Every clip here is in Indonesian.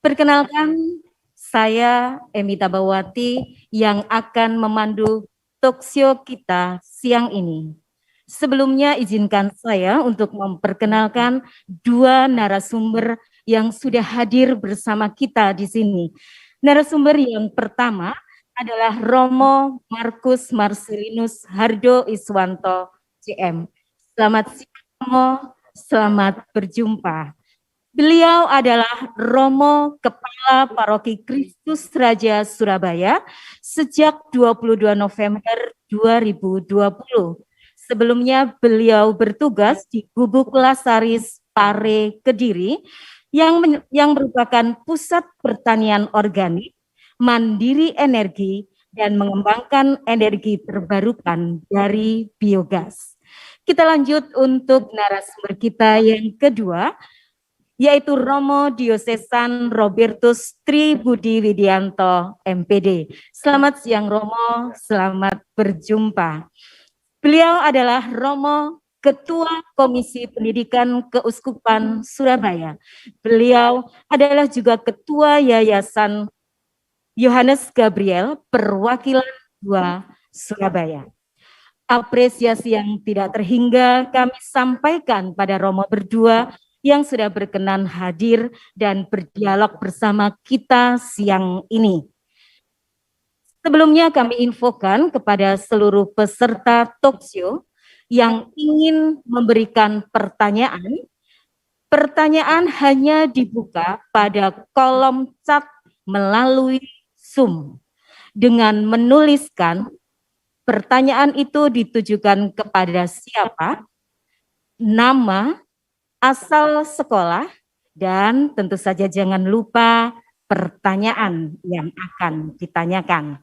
Perkenalkan, saya Emita Bawati yang akan memandu talkshow kita siang ini. Sebelumnya izinkan saya untuk memperkenalkan dua narasumber yang sudah hadir bersama kita di sini. Narasumber yang pertama adalah Romo Markus Marcelinus Hardo Iswanto, CM. Selamat siang, Romo. Selamat berjumpa. Beliau adalah Romo Kepala Paroki Kristus Raja Surabaya sejak 22 November 2020. Sebelumnya beliau bertugas di Gubuk Lasaris Pare Kediri yang merupakan pusat pertanian organik, mandiri energi, dan mengembangkan energi terbarukan dari biogas. Kita lanjut untuk narasumber kita yang kedua, yaitu Romo Diosesan Robertus Tri Budi Widianto, MPD. Selamat siang Romo, selamat berjumpa. Beliau adalah Romo Ketua Komisi Pendidikan Keuskupan Surabaya. Beliau adalah juga Ketua Yayasan Yohanes Gabriel Perwakilan 2 Surabaya. Apresiasi yang tidak terhingga kami sampaikan pada Romo berdua yang sudah berkenan hadir dan berdialog bersama kita siang ini. Sebelumnya kami infokan kepada seluruh peserta talkshow yang ingin memberikan pertanyaan. Pertanyaan hanya dibuka pada kolom chat melalui Zoom dengan menuliskan pertanyaan itu ditujukan kepada siapa, nama, asal sekolah, dan tentu saja jangan lupa pertanyaan yang akan ditanyakan.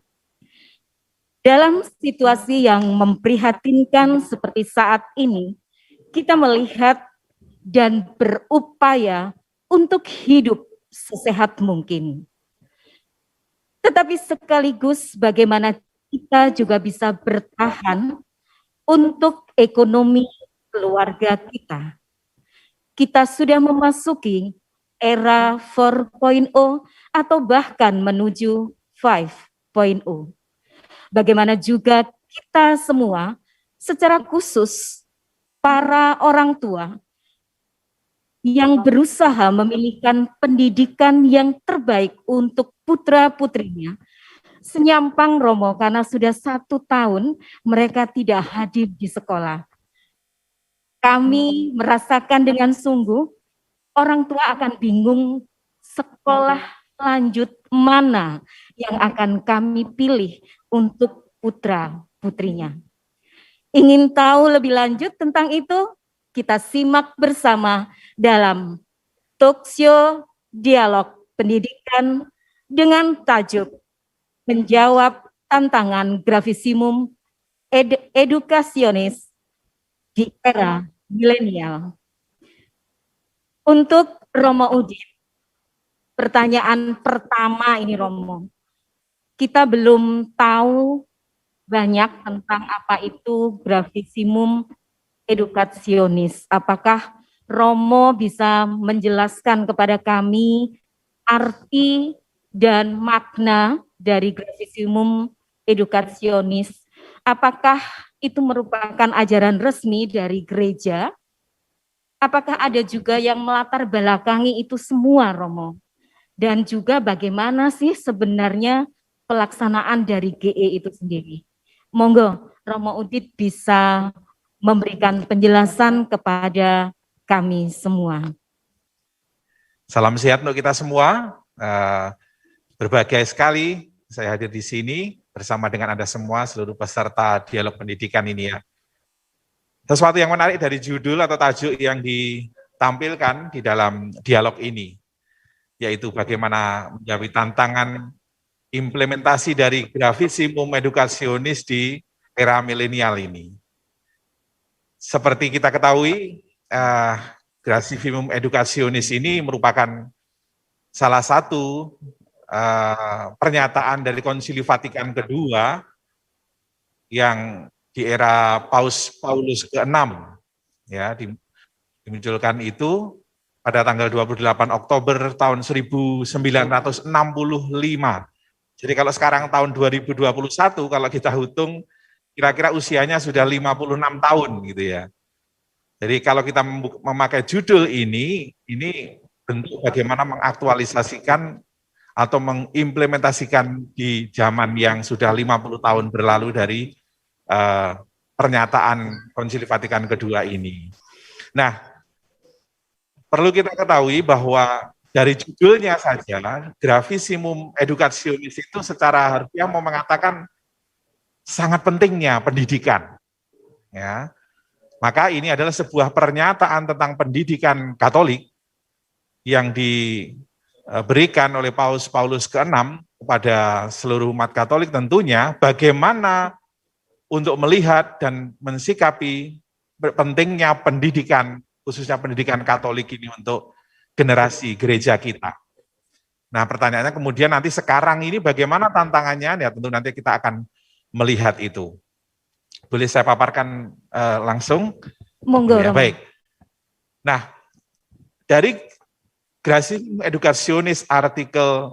Dalam situasi yang memprihatinkan seperti saat ini, kita melihat dan berupaya untuk hidup sesehat mungkin. Tetapi sekaligus bagaimana kita juga bisa bertahan untuk ekonomi keluarga kita. Kita sudah memasuki era 4.0 atau bahkan menuju 5.0. Bagaimana juga kita semua, secara khusus para orang tua yang berusaha memilihkan pendidikan yang terbaik untuk putra-putrinya, senyampang Romo karena sudah 1 tahun mereka tidak hadir di sekolah. Kami merasakan dengan sungguh orang tua akan bingung sekolah lanjut mana yang akan kami pilih untuk putra-putrinya. Ingin tahu lebih lanjut tentang itu? Kita simak bersama dalam talkshow Dialog Pendidikan dengan tajuk Menjawab Tantangan Grafisimum Edukasionis di Era Milenial. Untuk Romo Udin, pertanyaan pertama ini Romo, kita belum tahu banyak tentang apa itu grafisimum edukasionis. Apakah Romo bisa menjelaskan kepada kami arti dan makna dari grafisimum edukasionis, apakah itu merupakan ajaran resmi dari gereja? Apakah ada juga yang melatar belakangi itu semua, Romo? Dan juga bagaimana sih sebenarnya pelaksanaan dari GE itu sendiri? Monggo, Romo Udit bisa memberikan penjelasan kepada kami semua. Salam sehat untuk kita semua. Berbahagia sekali saya hadir di sini bersama dengan Anda semua, seluruh peserta dialog pendidikan ini ya. Sesuatu yang menarik dari judul atau tajuk yang ditampilkan di dalam dialog ini, yaitu bagaimana menjawab tantangan implementasi dari grafisimum edukasionis di era milenial ini. Seperti kita ketahui, grafisimum edukasionis ini merupakan salah satu pernyataan dari Konsili Vatikan kedua yang di era Paus Paulus ke-6 ya dimunculkan itu pada tanggal 28 Oktober tahun 1965. Jadi kalau sekarang tahun 2021 kalau kita hitung kira-kira usianya sudah 56 tahun gitu ya. Jadi kalau kita memakai judul ini bentuk bagaimana mengaktualisasikan atau mengimplementasikan di zaman yang sudah 50 tahun berlalu dari pernyataan Konsili Vatikan kedua ini. Nah, perlu kita ketahui bahwa dari judulnya saja, grafisimum edukasionis itu secara harfiah mau mengatakan sangat pentingnya pendidikan. Ya. Maka ini adalah sebuah pernyataan tentang pendidikan Katolik yang diberikan oleh Paus Paulus ke-6 kepada seluruh umat Katolik tentunya bagaimana untuk melihat dan mensikapi pentingnya pendidikan, khususnya pendidikan Katolik ini untuk generasi gereja kita. Nah pertanyaannya kemudian nanti sekarang ini bagaimana tantangannya, ya tentu nanti kita akan melihat itu. Boleh saya paparkan langsung? Monggo, ya, baik. Nah, dari grafisimum edukasionis artikel,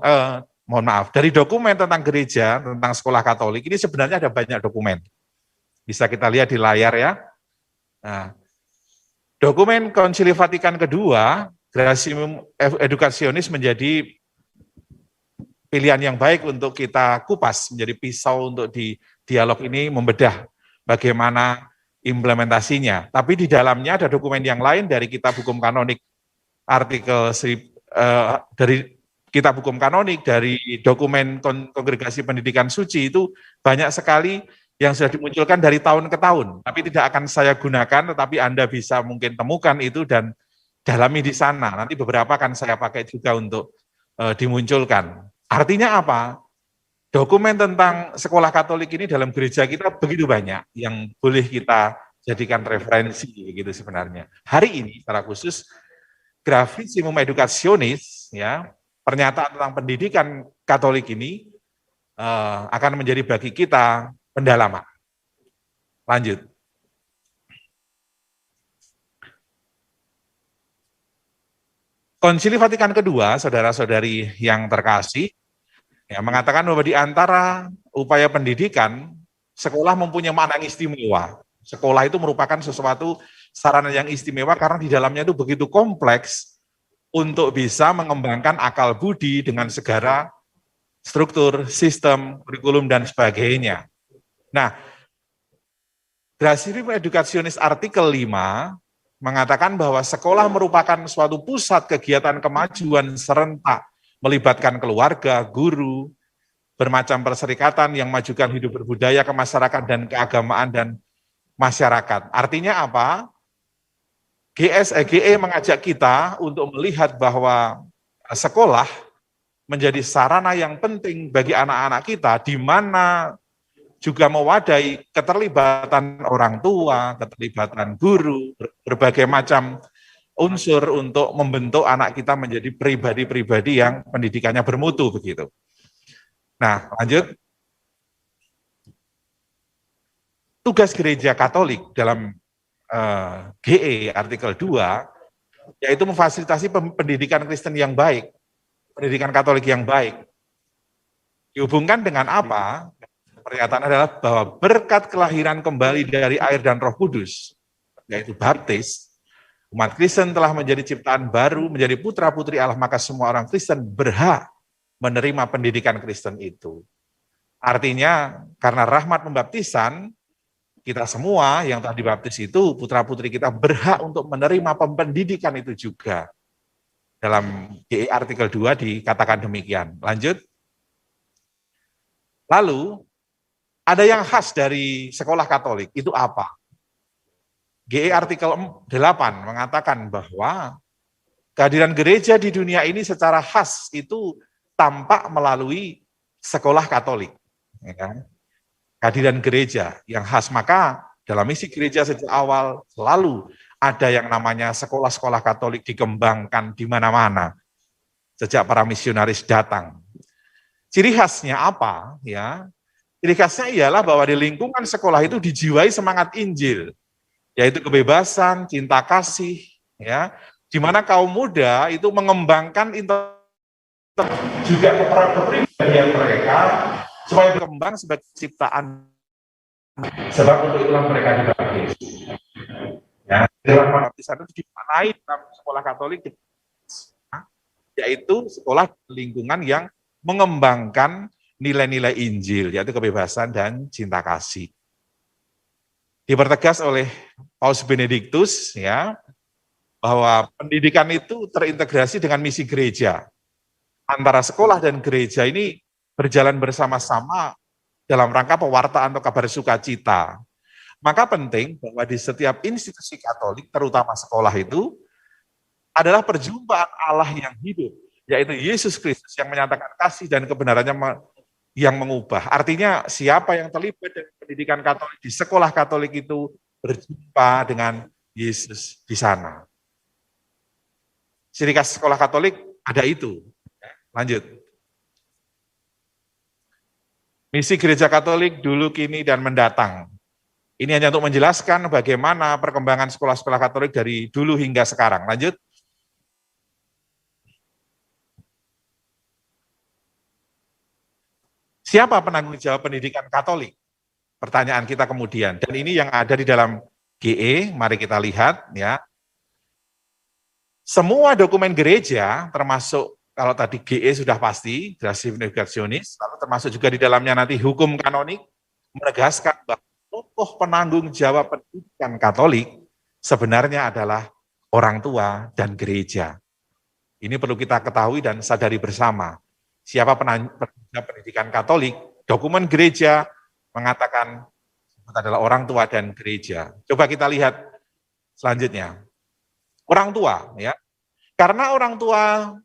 dari dokumen tentang gereja, tentang sekolah Katolik, ini sebenarnya ada banyak dokumen. Bisa kita lihat di layar ya. Nah, dokumen Konsili Vatikan kedua, grafisimum edukasionis menjadi pilihan yang baik untuk kita kupas, menjadi pisau untuk di dialog ini membedah bagaimana implementasinya. Tapi di dalamnya ada dokumen yang lain dari Kitab Hukum Kanonik, artikel dari Kitab Hukum Kanonik, dari dokumen Kongregasi Pendidikan Suci itu banyak sekali yang sudah dimunculkan dari tahun ke tahun. Tapi tidak akan saya gunakan, tetapi Anda bisa mungkin temukan itu dan dalami di sana. Nanti beberapa akan saya pakai juga untuk dimunculkan. Artinya apa? Dokumen tentang sekolah Katolik ini dalam gereja kita begitu banyak yang boleh kita jadikan referensi gitu sebenarnya. Hari ini secara khusus grafisimum edukasionis ya, pernyataan tentang pendidikan Katolik ini akan menjadi bagi kita pendalaman. Lanjut. Konsili Vatikan kedua, saudara-saudari yang terkasih, ya, mengatakan bahwa di antara upaya pendidikan, sekolah mempunyai makna yang istimewa. Sekolah itu merupakan sesuatu sarana yang istimewa karena di dalamnya itu begitu kompleks untuk bisa mengembangkan akal budi dengan segala struktur, sistem, kurikulum, dan sebagainya. Nah, grafisimum edukasionis artikel 5 mengatakan bahwa sekolah merupakan suatu pusat kegiatan kemajuan serentak, melibatkan keluarga, guru, bermacam perserikatan yang majukan hidup berbudaya, kemasyarakatan, dan keagamaan, dan masyarakat. Artinya apa? GE mengajak kita untuk melihat bahwa sekolah menjadi sarana yang penting bagi anak-anak kita, di mana juga mewadahi keterlibatan orang tua, keterlibatan guru, berbagai macam unsur untuk membentuk anak kita menjadi pribadi-pribadi yang pendidikannya bermutu begitu. Nah, lanjut. Tugas gereja Katolik dalam GE artikel 2 yaitu memfasilitasi pendidikan Kristen yang baik, pendidikan Katolik yang baik. Dihubungkan dengan apa? pernyataan adalah bahwa berkat kelahiran kembali dari air dan Roh Kudus, yaitu baptis, umat Kristen telah menjadi ciptaan baru, menjadi putra-putri Allah, maka semua orang Kristen berhak menerima pendidikan Kristen itu. Artinya, karena rahmat pembaptisan, kita semua yang telah dibaptis itu, putra-putri kita berhak untuk menerima pendidikan itu juga. Dalam GE artikel 2 dikatakan demikian. Lanjut. Lalu, ada yang khas dari sekolah Katolik, itu apa? GE artikel 8 mengatakan bahwa kehadiran gereja di dunia ini secara khas itu tampak melalui sekolah Katolik. Ya. Kehadiran gereja yang khas, maka dalam misi gereja sejak awal selalu ada yang namanya sekolah-sekolah Katolik dikembangkan di mana-mana sejak para misionaris datang. Ciri khasnya apa? Ya, ciri khasnya ialah bahwa di lingkungan sekolah itu dijiwai semangat Injil, yaitu kebebasan, cinta kasih, ya, di mana kaum muda itu mengembangkan juga kepribadian mereka supaya berkembang sebagai ciptaan. Sebab untuk itulah mereka dibaptis. Ya, dalam baptisan itu dimaknai dalam sekolah Katolik, yaitu sekolah lingkungan yang mengembangkan nilai-nilai Injil, yaitu kebebasan dan cinta kasih. Dipertegas oleh Paus Benediktus, ya, bahwa pendidikan itu terintegrasi dengan misi gereja. Antara sekolah dan gereja ini berjalan bersama-sama dalam rangka pewartaan atau kabar sukacita. Maka penting bahwa di setiap institusi Katolik, terutama sekolah itu, adalah perjumpaan Allah yang hidup, yaitu Yesus Kristus yang menyatakan kasih dan kebenarannya yang mengubah. Artinya siapa yang terlibat dengan pendidikan Katolik di sekolah Katolik itu berjumpa dengan Yesus di sana. Ciri khas sekolah Katolik ada itu. Lanjut. Misi gereja Katolik dulu, kini, dan mendatang. Ini hanya untuk menjelaskan bagaimana perkembangan sekolah-sekolah Katolik dari dulu hingga sekarang. Lanjut. Siapa penanggung jawab pendidikan Katolik? Pertanyaan kita kemudian. Dan ini yang ada di dalam GE, mari kita lihat, ya. Semua dokumen gereja, termasuk kalau tadi GE sudah pasti, Gratiae Educationis, lalu termasuk juga di dalamnya nanti hukum kanonik, menegaskan bahwa tokoh penanggung jawab pendidikan Katolik sebenarnya adalah orang tua dan gereja. Ini perlu kita ketahui dan sadari bersama. Siapa penanggung jawab pendidikan Katolik? Dokumen gereja mengatakan adalah orang tua dan gereja. Coba kita lihat selanjutnya. Orang tua, ya. Karena orang tua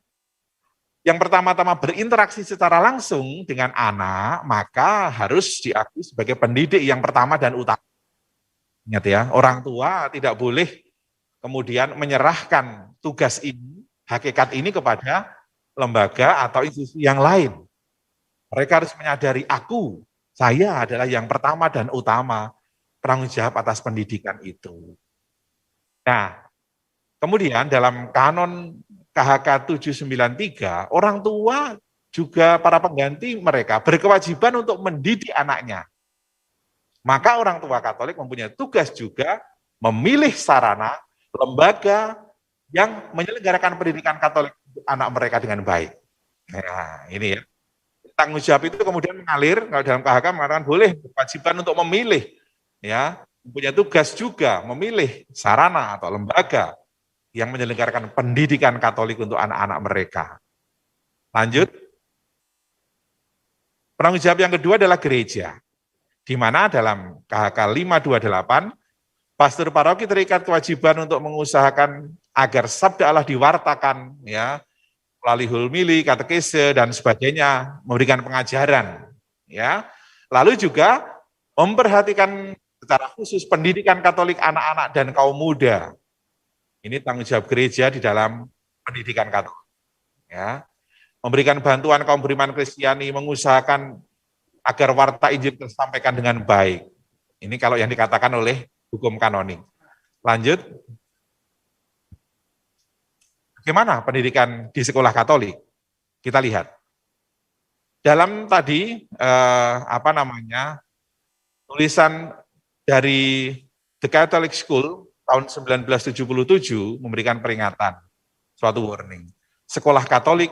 yang pertama-tama berinteraksi secara langsung dengan anak, maka harus diakui sebagai pendidik yang pertama dan utama. Ingat ya, orang tua tidak boleh kemudian menyerahkan tugas ini, hakikat ini kepada lembaga atau institusi yang lain. Mereka harus menyadari saya adalah yang pertama dan utama penanggung jawab atas pendidikan itu. Nah, kemudian dalam kanon KHK 793, orang tua juga para pengganti mereka berkewajiban untuk mendidik anaknya. Maka orang tua Katolik mempunyai tugas juga memilih sarana, lembaga yang menyelenggarakan pendidikan Katolik untuk anak mereka dengan baik. Nah, ini ya. Tanggung jawab itu kemudian mengalir, kalau dalam KHK mengatakan boleh berkewajiban untuk memilih, ya, mempunyai tugas juga memilih sarana atau lembaga yang menyelenggarakan pendidikan Katolik untuk anak-anak mereka. Lanjut. Penanggung jawab yang kedua adalah gereja, di mana dalam KHK 528, pastor paroki terikat kewajiban untuk mengusahakan agar sabda Allah diwartakan, ya, melalui hulmili, katekese, dan sebagainya, memberikan pengajaran, ya. Lalu juga memperhatikan secara khusus pendidikan Katolik anak-anak dan kaum muda. Ini tanggung jawab gereja di dalam pendidikan Katolik. Ya. Memberikan bantuan kaum beriman Kristiani, mengusahakan agar warta Injil tersampaikan dengan baik. Ini kalau yang dikatakan oleh hukum kanonik. Lanjut. Bagaimana pendidikan di sekolah Katolik? Kita lihat. dalam tadi tulisan dari The Catholic School tahun 1977 memberikan peringatan, suatu warning. Sekolah Katolik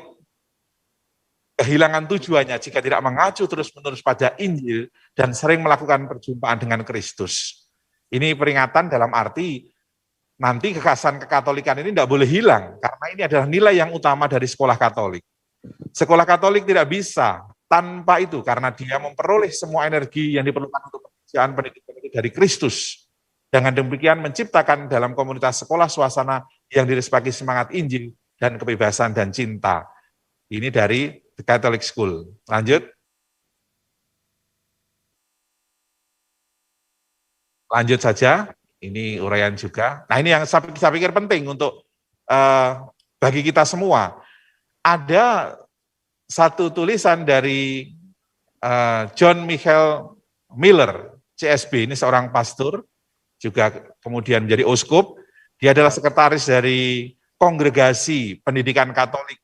kehilangan tujuannya jika tidak mengacu terus-menerus pada Injil dan sering melakukan perjumpaan dengan Kristus. Ini peringatan dalam arti nanti kekhasan kekatolikan ini tidak boleh hilang, karena ini adalah nilai yang utama dari sekolah Katolik. Sekolah Katolik tidak bisa tanpa itu, karena dia memperoleh semua energi yang diperlukan untuk pekerjaan pendidikan itu dari Kristus. Dengan demikian menciptakan dalam komunitas sekolah suasana yang direspaki semangat Injil dan kebebasan dan cinta. Ini dari The Catholic School. Lanjut. Lanjut saja. Ini uraian juga. Nah, ini yang saya pikir penting untuk bagi kita semua. Ada satu tulisan dari John Michael Miller, CSB, ini seorang pastor, juga kemudian menjadi uskup. Dia adalah sekretaris dari Kongregasi Pendidikan Katolik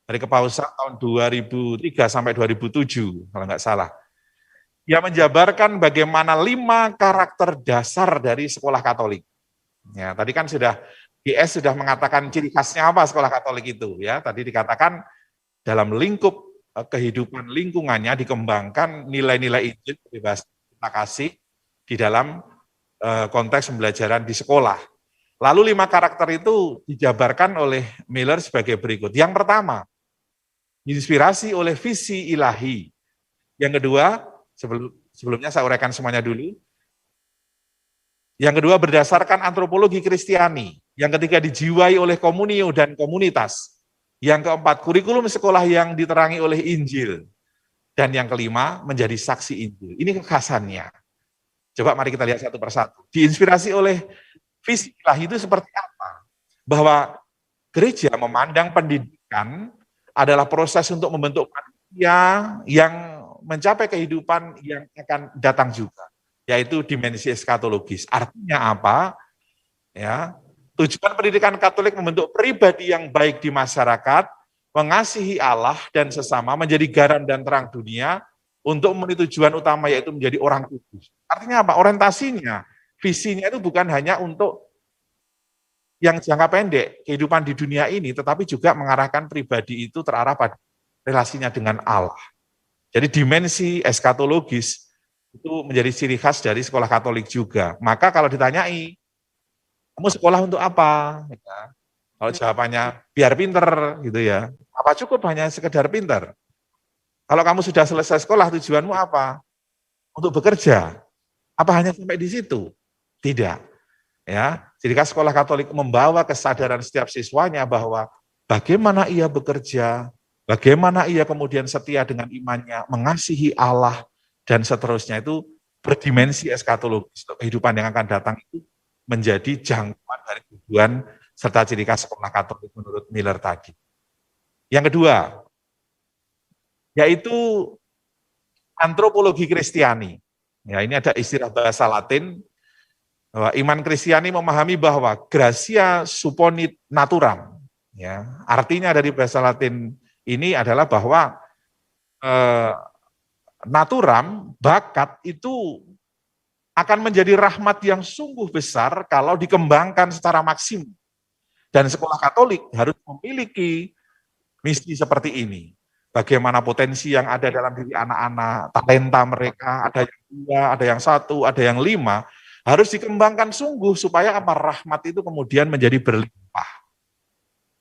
dari Kepausan tahun 2003 sampai 2007, kalau nggak salah. Dia menjabarkan bagaimana 5 karakter dasar dari sekolah Katolik. Ya, tadi kan GS sudah mengatakan ciri khasnya apa sekolah Katolik itu. Ya, tadi dikatakan dalam lingkup kehidupan lingkungannya dikembangkan nilai-nilai Injil, kebebasan, cinta kasih di dalam konteks pembelajaran di sekolah. Lalu 5 karakter itu dijabarkan oleh Miller sebagai berikut. Yang pertama, inspirasi oleh visi ilahi. Yang kedua, sebelumnya saya uraikan semuanya dulu. Yang kedua, berdasarkan antropologi Kristiani. Yang ketiga, dijiwai oleh komunio dan komunitas. Yang keempat, kurikulum sekolah yang diterangi oleh Injil. Dan yang kelima, menjadi saksi Injil. Ini kekhasannya. Coba mari kita lihat satu persatu. Diinspirasi oleh visi ilahi itu seperti apa? Bahwa gereja memandang pendidikan adalah proses untuk membentuk manusia yang mencapai kehidupan yang akan datang juga, yaitu dimensi eskatologis. Artinya apa? Ya, tujuan pendidikan Katolik membentuk pribadi yang baik di masyarakat, mengasihi Allah dan sesama, menjadi garam dan terang dunia, untuk memenuhi tujuan utama yaitu menjadi orang kudus. Artinya apa? Orientasinya, visinya itu bukan hanya untuk yang jangka pendek, kehidupan di dunia ini, tetapi juga mengarahkan pribadi itu terarah pada relasinya dengan Allah. Jadi dimensi eskatologis itu menjadi ciri khas dari sekolah Katolik juga. Maka kalau ditanyai, kamu sekolah untuk apa? Ya, kalau jawabannya biar pinter gitu ya. Apa cukup hanya sekedar pinter? Kalau kamu sudah selesai sekolah, tujuanmu apa? Untuk bekerja. Apa hanya sampai di situ? Tidak. Ya, jadi sekolah Katolik membawa kesadaran setiap siswanya bahwa bagaimana ia bekerja, bagaimana ia kemudian setia dengan imannya, mengasihi Allah, dan seterusnya itu berdimensi eskatologis. Kehidupan yang akan datang itu menjadi jangkauan dari tujuan serta ciri khas sekolah Katolik menurut Miller tadi. Yang kedua, yaitu antropologi Kristiani. Ya, ini ada istilah bahasa Latin, bahwa iman Kristiani memahami bahwa gratia supponit naturam. Ya, artinya dari bahasa Latin ini adalah bahwa naturam, bakat itu akan menjadi rahmat yang sungguh besar kalau dikembangkan secara maksimum. Dan sekolah Katolik harus memiliki misi seperti ini. Bagaimana potensi yang ada dalam diri anak-anak, talenta mereka, ada yang 2, ada yang 1, ada yang 5, harus dikembangkan sungguh supaya apa? Rahmat itu kemudian menjadi berlimpah.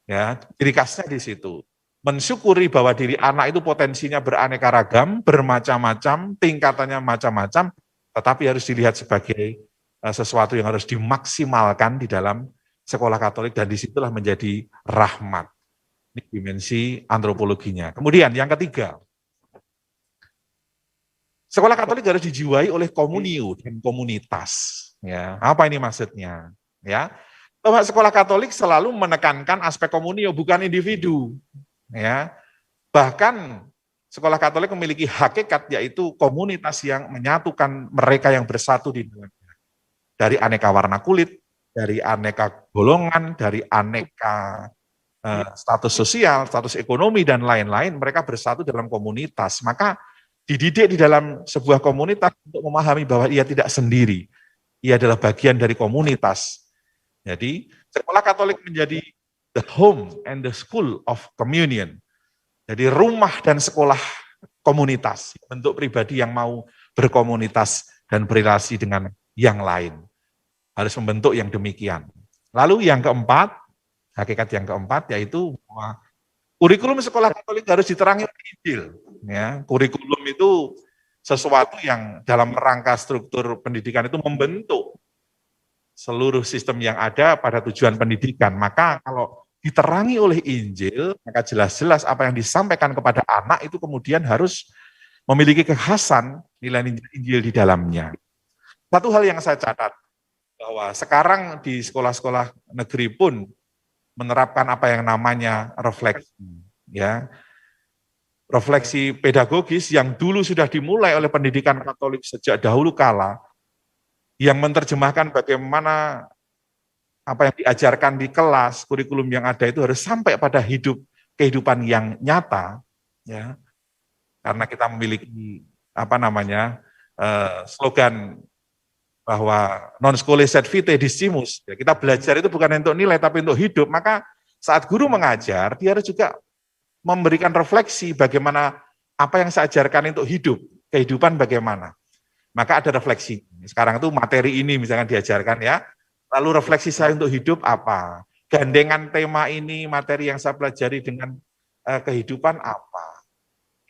Ya, ciri khasnya di situ. Mensyukuri bahwa diri anak itu potensinya beraneka ragam, bermacam-macam, tingkatannya macam-macam, tetapi harus dilihat sebagai sesuatu yang harus dimaksimalkan di dalam sekolah Katolik, dan disitulah menjadi rahmat. Ini dimensi antropologinya. Kemudian yang ketiga, sekolah Katolik harus dijiwai oleh komunio dan komunitas. Ya, apa ini maksudnya? Ya, bahwa sekolah Katolik selalu menekankan aspek komunio, bukan individu. Ya, bahkan sekolah Katolik memiliki hakikat yaitu komunitas yang menyatukan mereka yang bersatu di dalamnya. Dari aneka warna kulit, dari aneka golongan, dari aneka status sosial, status ekonomi, dan lain-lain, mereka bersatu dalam komunitas. Maka dididik di dalam sebuah komunitas untuk memahami bahwa ia tidak sendiri, ia adalah bagian dari komunitas. Jadi sekolah Katolik menjadi the home and the school of communion. Jadi rumah dan sekolah komunitas, bentuk pribadi yang mau berkomunitas dan berrelasi dengan yang lain. Harus membentuk yang demikian. Lalu yang keempat, hakikat yang keempat yaitu bahwa kurikulum sekolah Katolik harus diterangi oleh Injil. Ya, kurikulum itu sesuatu yang dalam rangka struktur pendidikan itu membentuk seluruh sistem yang ada pada tujuan pendidikan. Maka kalau diterangi oleh Injil, maka jelas-jelas apa yang disampaikan kepada anak itu kemudian harus memiliki kekhasan nilai Injil di dalamnya. Satu hal yang saya catat, bahwa sekarang di sekolah-sekolah negeri pun menerapkan apa yang namanya refleksi, ya, refleksi pedagogis yang dulu sudah dimulai oleh pendidikan Katolik sejak dahulu kala, yang menerjemahkan bagaimana apa yang diajarkan di kelas, kurikulum yang ada itu harus sampai pada kehidupan yang nyata, ya, karena kita memiliki apa namanya slogan bahwa non scholae sed vitae discimus, ya, kita belajar itu bukan untuk nilai tapi untuk hidup. Maka saat guru mengajar, dia harus juga memberikan refleksi bagaimana apa yang saya ajarkan untuk hidup, kehidupan bagaimana. Maka ada refleksi. Sekarang itu materi ini misalkan diajarkan, ya, lalu refleksi saya untuk hidup apa, gandengan tema ini, materi yang saya pelajari dengan kehidupan apa.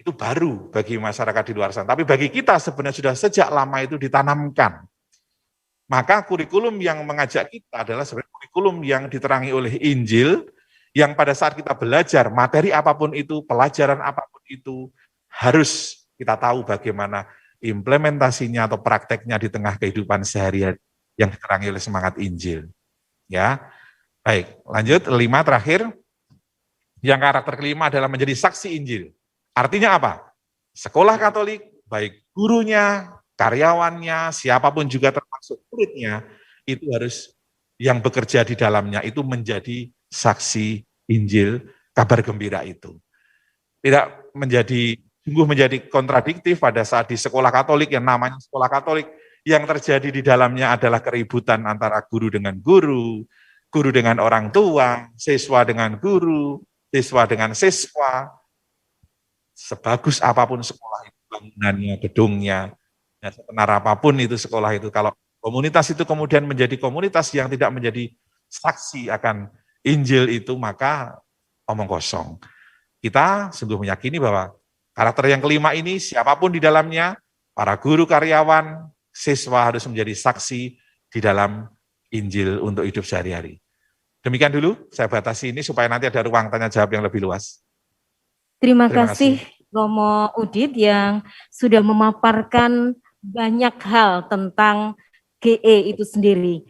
Itu baru bagi masyarakat di luar sana. Tapi bagi kita sebenarnya sudah sejak lama itu ditanamkan. Maka kurikulum yang mengajak kita adalah sebenarnya kurikulum yang diterangi oleh Injil, yang pada saat kita belajar materi apapun itu, pelajaran apapun itu, harus kita tahu bagaimana implementasinya atau prakteknya di tengah kehidupan sehari-hari yang diterangi oleh semangat Injil. Ya, baik. Lanjut 5 terakhir. Yang karakter kelima adalah menjadi saksi Injil. Artinya apa? Sekolah Katolik, baik gurunya, karyawannya, siapapun juga termasuk muridnya, itu harus yang bekerja di dalamnya itu menjadi saksi Injil, kabar gembira itu. Tidak sungguh menjadi kontradiktif pada saat di sekolah Katolik yang namanya sekolah Katolik, yang terjadi di dalamnya adalah keributan antara guru dengan guru, guru dengan orang tua, siswa dengan guru, siswa dengan siswa. Sebagus apapun sekolah itu, bangunannya, gedungnya, ya, sebenar apapun itu sekolah itu, kalau komunitas itu kemudian menjadi komunitas yang tidak menjadi saksi akan Injil itu, maka omong kosong. Kita sungguh meyakini bahwa karakter yang kelima ini, siapapun di dalamnya, para guru, karyawan, siswa harus menjadi saksi di dalam Injil untuk hidup sehari-hari. Demikian dulu, saya batasi ini supaya nanti ada ruang tanya jawab yang lebih luas. Terima kasih Romo Udit yang sudah memaparkan banyak hal tentang GE itu sendiri.